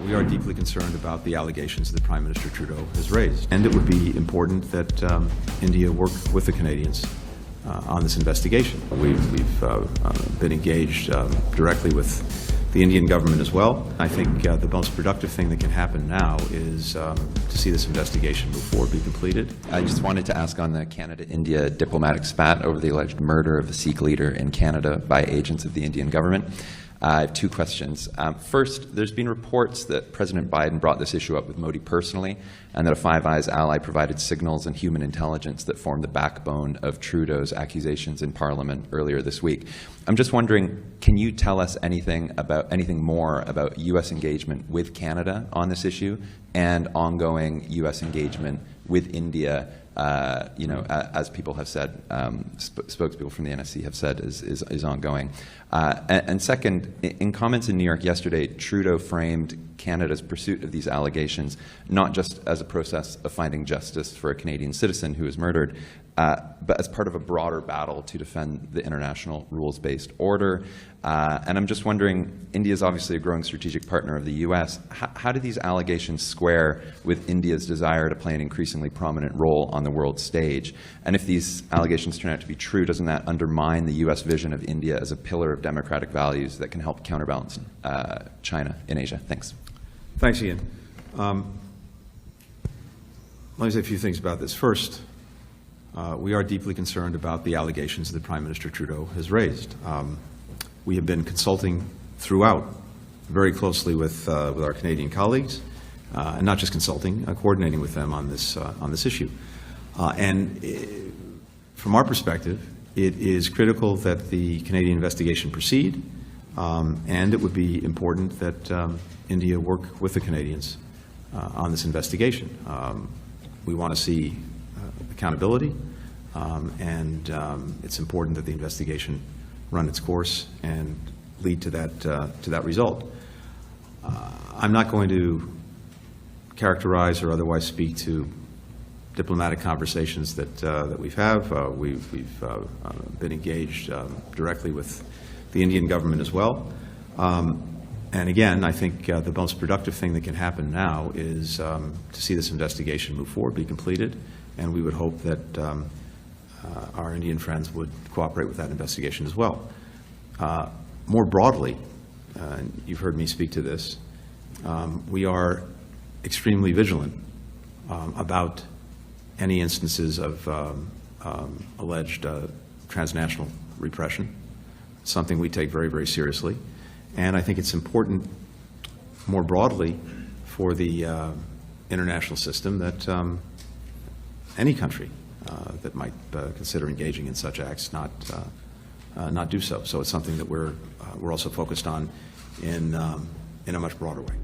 We are deeply concerned about the allegations that Prime Minister Trudeau has raised. And it would be important that India work with the Canadians on this investigation. We've been engaged directly with the Indian government as well. I think the most productive thing that can happen now is to see this investigation move forward, be completed. I just wanted to ask on the Canada-India diplomatic spat over the alleged murder of a Sikh leader in Canada by agents of the Indian government. I have two questions. First, there's been reports that President Biden brought this issue up with Modi personally, and that a Five Eyes ally provided signals and human intelligence that formed the backbone of Trudeau's accusations in Parliament earlier this week. I'm just wondering, can you tell us anything more about U.S. engagement with Canada on this issue and ongoing U.S. engagement with India? As people have said, spokespeople from the NSC have said, is ongoing. And second, in comments in New York yesterday, Trudeau framed Canada's pursuit of these allegations not just as a process of finding justice for a Canadian citizen who was murdered, but as part of a broader battle to defend the international rules-based order. And I'm just wondering, India is obviously a growing strategic partner of the U.S. How do these allegations square with India's desire to play an increasingly prominent role on the world stage? And if these allegations turn out to be true, doesn't that undermine the U.S. vision of India as a pillar of democratic values that can help counterbalance China in Asia? Thanks. Thanks, Ian. Let me say a few things about this. First, we are deeply concerned about the allegations that Prime Minister Trudeau has raised. We have been consulting throughout very closely with our Canadian colleagues, and not just consulting, coordinating with them on this issue. From our perspective, it is critical that the Canadian investigation proceed, and it would be important that India work with the Canadians on this investigation. We want to see accountability, and it's important that the investigation run its course and lead to that result. I'm not going to characterize or otherwise speak to diplomatic conversations that we've been engaged directly with the Indian government as well. And again, I think the most productive thing that can happen now is to see this investigation move forward, be completed, and we would hope that our Indian friends would cooperate with that investigation as well. More broadly, and you've heard me speak to this, we are extremely vigilant about any instances of alleged transnational repression, something we take very, very seriously. And I think it's important more broadly for the international system that any country that might consider engaging in such acts not do so. So it's something that we're also focused on in a much broader way.